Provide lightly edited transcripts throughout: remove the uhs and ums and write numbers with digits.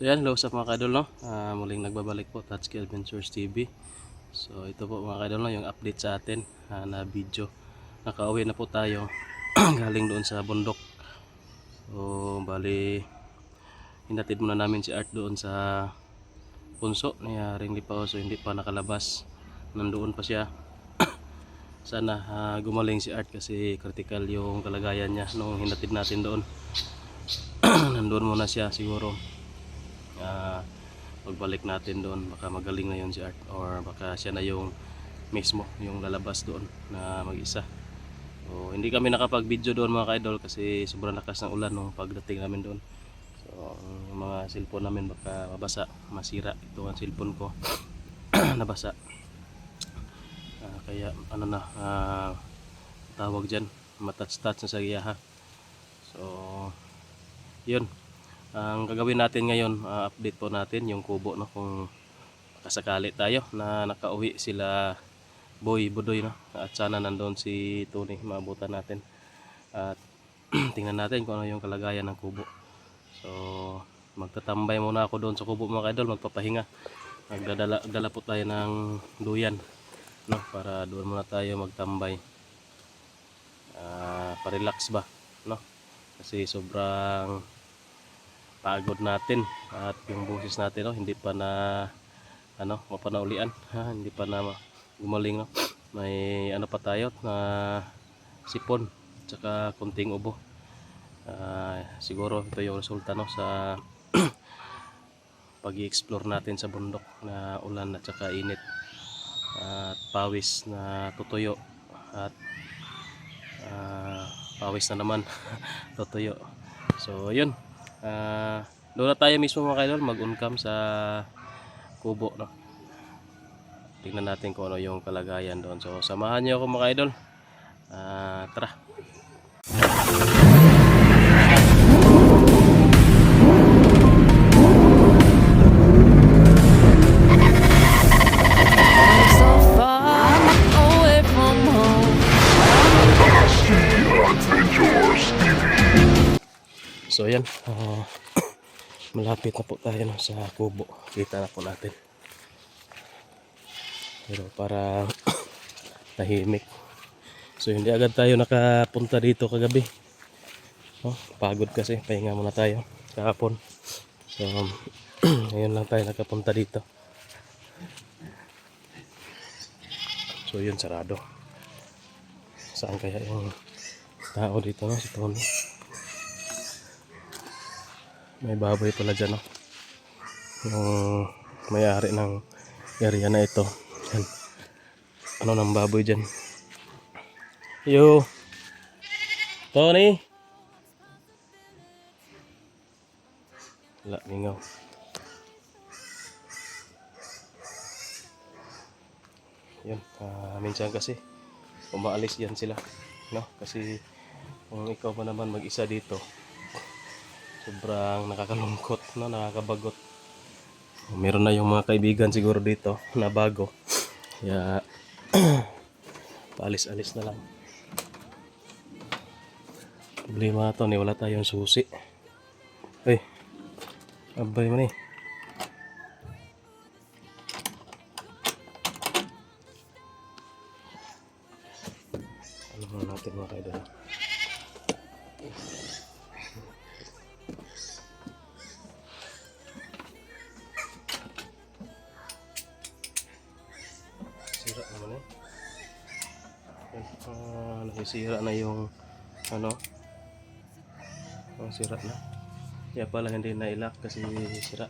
So yan, hello sa mga kaidol, no? Muling nagbabalik po, Tatsuki Adventures TV. So ito po mga kaidol, no? Yung update sa atin na video. Nakauwi na po tayo galing doon sa bundok. So bali, hinatid muna namin si Art doon sa punso ni Ring Lipaw. So hindi pa nakalabas, nandoon pa siya. Sana gumaling si Art kasi critical yung kalagayan niya nung hinatid natin doon. Nandoon muna siya siguro. Pagbalik natin doon baka magaling na yun si Art, or baka siya na yung mismo yung lalabas doon na mag-isa. So hindi kami nakapag video doon mga ka-idol kasi sobrang lakas ng ulan nung pagdating namin doon. So yung mga cellphone namin baka mabasa, masira. Ito ang cellphone ko nabasa. Kaya ano na tawag dyan, matats-tats na sa giyaha. So yun, ang gagawin natin ngayon, update po natin yung kubo, no, kung kasakali tayo na nakauwi sila Boy, Budoy, no, at sana nandoon si Tony, maabutan natin at tingnan natin kung ano yung kalagayan ng kubo. So magtatambay muna ako doon sa kubo mga kaidol, magpapahinga. Magdala po tayo ng duyan, no, para doon muna tayo magtambay, pa-relax ba, no, kasi sobrang pagod natin at yung boses natin, no, hindi pa na mapanaulian, hindi pa na gumaling, no. May ano pa tayo na sipon tsaka kunting ubo. Siguro ito yung resulta, no, sa pag-i-explore natin sa bundok na ulan at saka init at pawis na tutuyo at pawis na naman tutuyo. So yun, doon na tayo mismo mga kaidol mag-uncam sa kubo, no. Tingnan natin kung ano yung kalagayan doon. So samahan niyo ako mga kaidol. Tara. So yan, malapit na po tayo, no, sa kubo. Kita na po natin. Pero para tahimik. So hindi agad tayo nakapunta dito kagabi. Pagod kasi, pahinga muna tayo kahapon. So ngayon lang tayo nakapunta dito. So yun, sarado. Saan kaya yung tao dito, no? Si Tony. May baboy pala dyan, no? Yung may-ari ng area na ito. Yan. Ano ng baboy dyan? Yo! Tony! Wala, mingaw. Yun, minsan kasi umaalis yan sila, no? Kasi kung ikaw pa naman mag-isa dito, sobrang nakakalungkot, no? Nakakabagot. Meron na yung mga kaibigan siguro dito na bago, kaya paalis-alis na lang. Problema ito, wala tayong susi. Ay, abay mo ni. Ano muna natin mga kaidol. Sira naman eh. Nasisira na yung ano. Sira na. Kaya pala hindi na ilak kasi sira.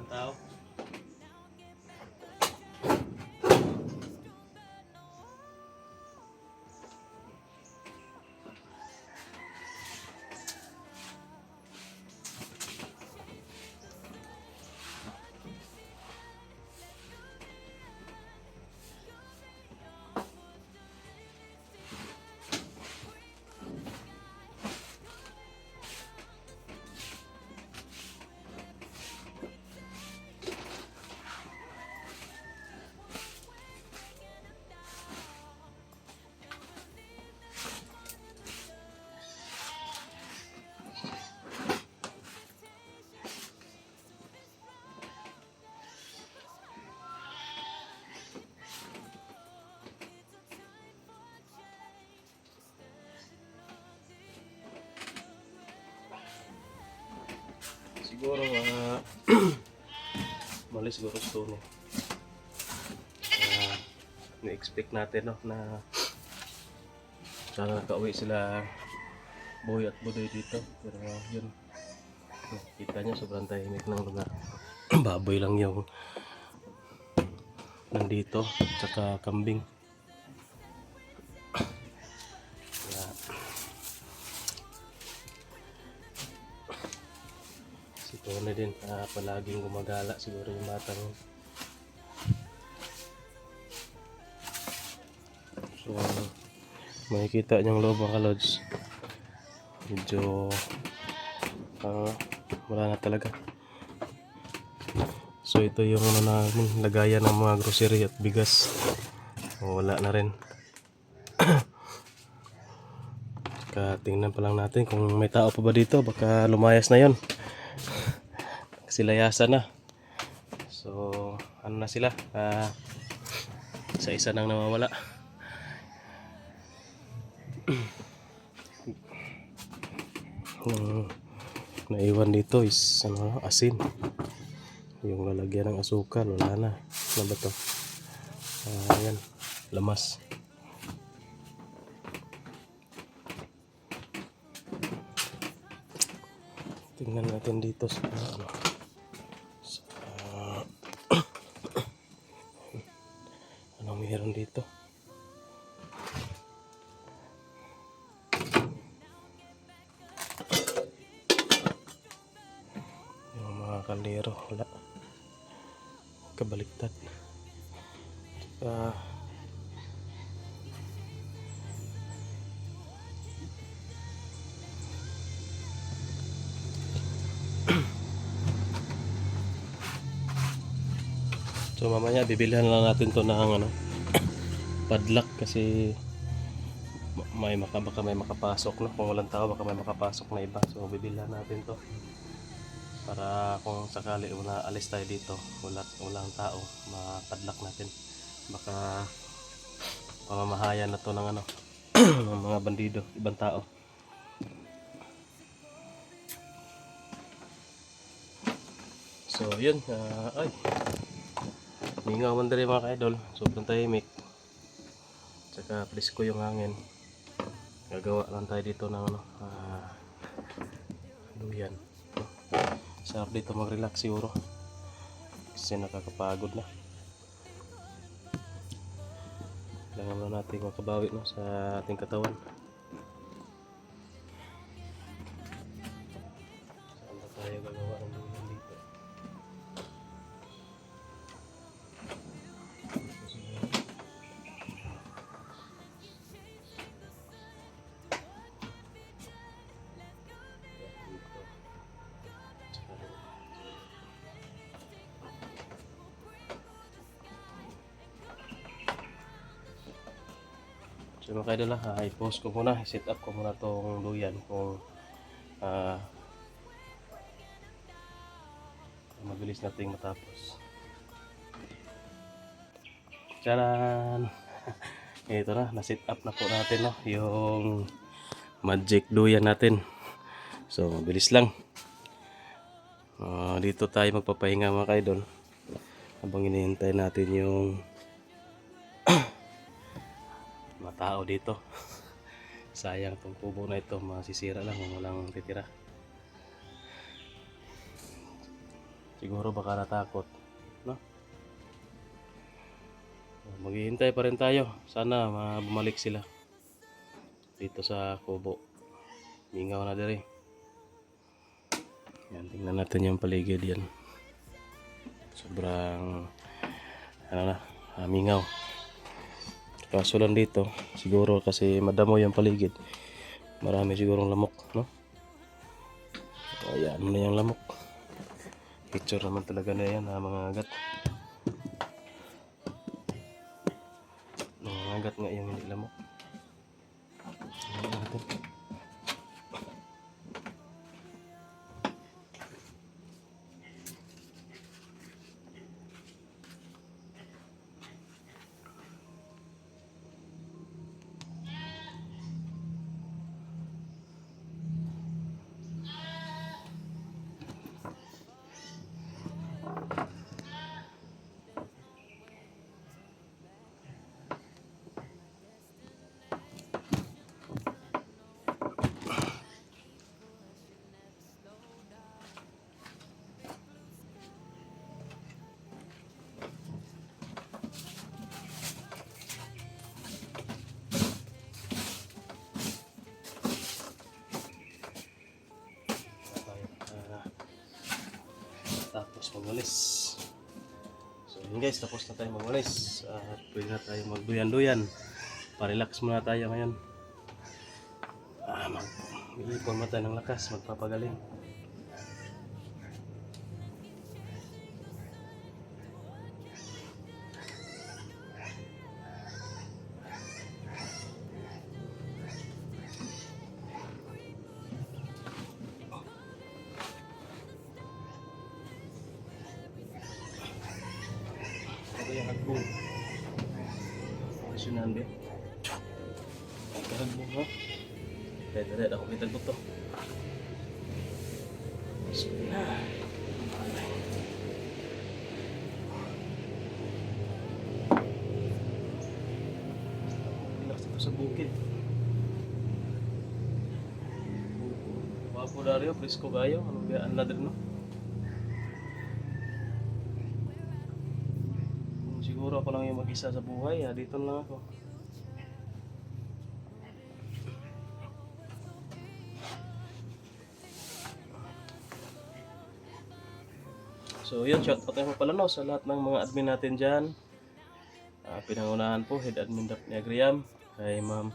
Tao. siguro mali siguro ito no. Na-expect natin no na sana nakauwi sila Boy at Budoy dito, pero yun, kita nyo sobrang tahimik ng lugar. Baboy lang yung nandito, tsaka kambing. Kaya, si Tony din palaging gumagala siguro yung batang. So makikita niyang loob mga kalods, medyo wala na talaga. So ito yung namin lagayan ng mga grocery at bigas, so, wala na rin. Tingnan pa lang natin kung may tao pa ba dito, baka lumayas na yon kasi layasan na. So ano na sila, isa-isa nang nawawala. Naiwan dito is asin, yung lalagyan ng asukal, wala na. Ano ba to? Ayan, lamas. Tingnan natin dito sa anong meron dito. Yung mga kaldero, wala, kabaliktad. So mamaya bibilihan lang natin to ng padlock, kasi baka may makapasok no, kung walang tao baka may makapasok na iba. So bibilihan natin to para kung sakali alis tayo dito, walang tao, mapadlock natin. Baka pamamahayan na to ng ng mga bandido, ibang tao. So yun, ay mingaw man dali mga ka-idol, sobrang tahimik, tsaka presko yung hangin. Gagawa lang tayo dito ng duyan. Sarap dito mag-relax siguro kasi nakakapagod na. Kailangan na natin makabawi no, sa ating katawan. Saan na tayo gagawa ng duyan dito? So mga kaidol, i-post ko muna, i-set up ko muna tong duyan kung mabilis nating matapos. Tcharan! Ito na, na-set up na po natin no, yung magic duyan natin. So mabilis lang. Dito tayo magpapahinga mga kaidol habang hinihintay natin yung mga tao dito. Sayang tong kubo na ito, masisira lang kung walang titira. Siguro baka natakot no? Maghihintay pa rin tayo, sana bumalik sila dito sa kubo. Mingaw na diri. Yan, tingnan natin yung paligid yan. Sobrang mingaw. Kaso lang dito, siguro kasi madamo yung paligid, marami sigurong lamok no? Ayan mo na yung lamok. Picture naman talaga na yan mga agat. Mga agat nga yung hindi lamok. Ayan natin. magwalis. So yun guys, tapos na tayo magwalis at pwede na tayo magduyan-duyan. Pa-relax muna tayo ngayon. Mag-iipon mo tayo ng lakas, magpapagaling. Ito yung hagbong. Kasunaan din. Hagbong ha. Dahil ako kitag ko to. So na. Relax ito sa bukid. Wapo Dario, presko kayo. Anong biyaan na din no? Siguro ako lang yung mag-isa sa buhay, dito lang ako. So yun, shout out tayo pala no, sa lahat ng mga admin natin dyan. Pinangunahan po, Head Admin Daphne Agriam, kay Ma'am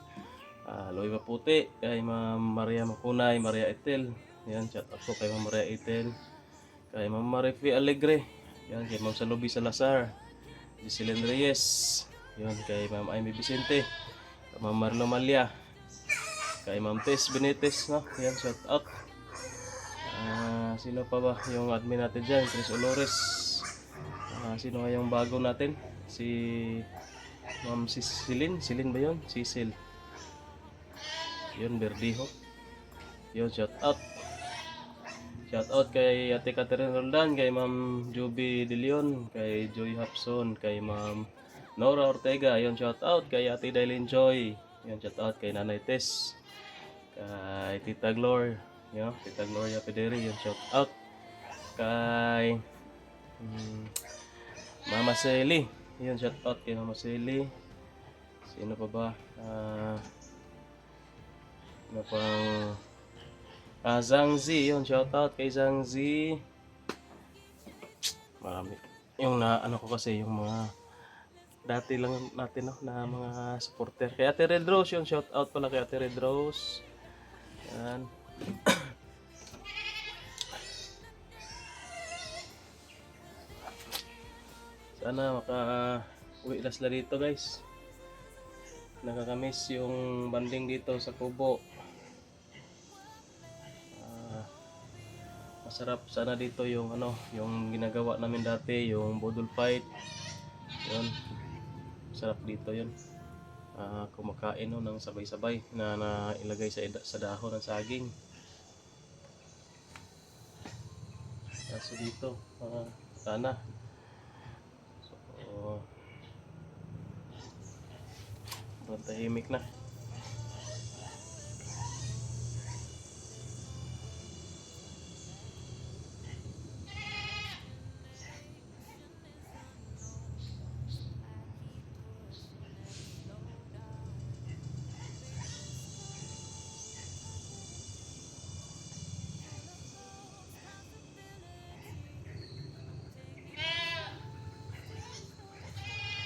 Loy Maputi, kay Ma'am Maria Makunay, Maria Etel. Yan, shout out po kay Ma'am Maria Etel, kay Ma'am Marifi Alegre, yan, kay Ma'am Salubi Salazar, Giseline Reyes, yun, kay Ma'am Amy Vicente, kay Ma'am Marlo Malia, kay Ma'am Tess Benitez, no? Yan, shout out. Sino pa ba yung admin natin dyan? Chris Olores. Sino nga yung bago natin? Si Ma'am Cecilin ba yun? Cecil. Yun, Berdijo. Yun, shout out. Shout out kay Ate Catherine Roldan, kay Ma'am Juby De Leon, kay Joy Hapson, kay Ma'am Nora Ortega. Yun, shout out kay Ate Dailin Joy. Yun, shout out kay Nanay Tess, kay Tita Glor, yun, Tita Gloria Pederi. Yun, shout out kay Mama Selly. Yun, shout out kay Mama Selly. Sino pa ba? Ano pang Zangzi, yun, shout out kay Zangzi. Marami. Yung ano ko kasi, yung mga dati lang natin no, na mga supporter. Kay Ate Red Rose, yun, shout out pala kay Ate Red Rose. Yan. Sana maka-uwi na sila dito guys. Nakakamiss yung banding dito sa Kubo. Masarap sana dito yung ano, yung ginagawa namin dati, yung bodol fight. Yun. Masarap dito yun. Kumakain no, ng sabay-sabay na ilagay sa dahon ng saging. Kaso dito, sana. So, tahimik na.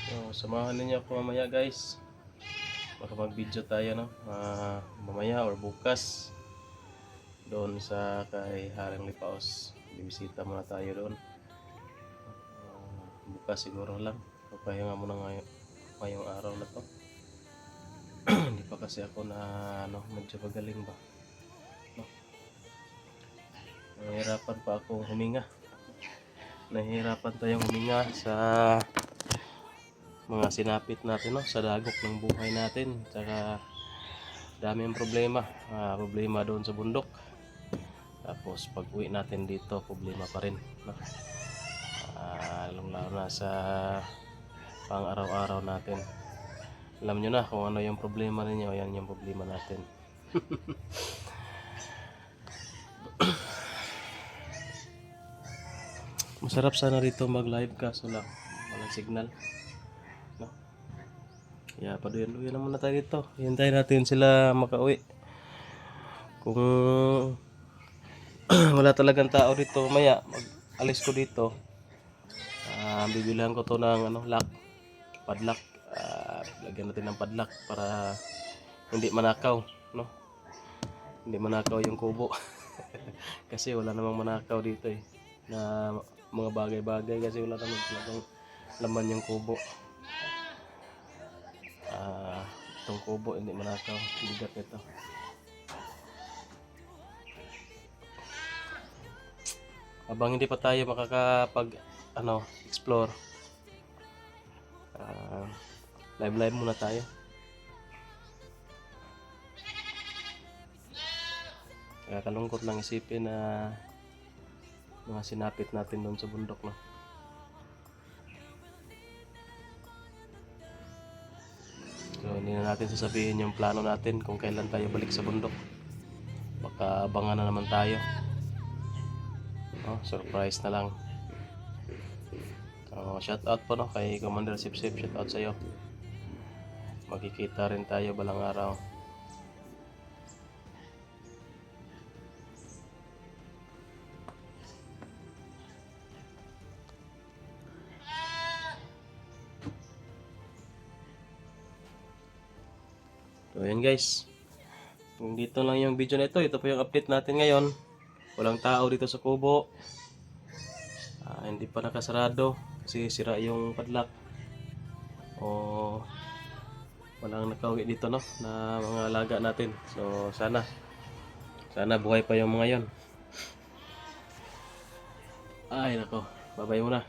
So, samahan ninyo ako mamaya guys. Baka mag-video tayo no, mamaya or bukas doon sa kay Haring Lipaos. Bibisita muna tayo doon. Bukas siguro lang. Papahinga muna ngayong araw na to. Hindi pa kasi ako na ano, medyo magaling ba. No? Nahihirapan pa akong huminga. Nahihirapan tayong huminga sa mga sinapit natin no, sa dagok ng buhay natin. Tsaka daming problema, problema doon sa bundok. Tapos pag uwi natin dito, problema pa rin no? Lalo na sa pang araw-araw natin. Alam nyo na kung ano yung problema ninyo, yan yung problema natin. Masarap sana rito mag live kaso lang walang signal no? Kaya paduyan-duyan na muna tayo dito. Hintayin natin sila makauwi. Kung wala talagang tao dito maya, mag alis ko dito, Bibilihan ko to ng lock, padlock. Lagyan natin ng padlock para hindi manakaw, no? Hindi manakaw yung kubo. Kasi wala namang manakaw dito na mga bagay-bagay kasi wala namang talagang laman yung kubo. Itong kubo hindi manakaw, bigat nito. Habang hindi pa tayo makakapag explore, live muna tayo. Kalungkot lang isipin na mga sinapit natin doon sa bundok, no? So hindi na natin sasabihin yung plano natin kung kailan tayo balik sa bundok. Baka abangan na naman tayo. Surprise na lang. Shout out po kay Commander Sipsip, shout out sa iyo. Magkikita rin tayo balang araw. So yun guys, kung dito lang yung video na ito po yung update natin ngayon. Walang tao dito sa kubo. Hindi pa nakasarado kasi sira yung padlock. Walang nakauwi dito, no, na mga alaga natin. So sana buhay pa yung mga yon. Ay nako, bye bye muna.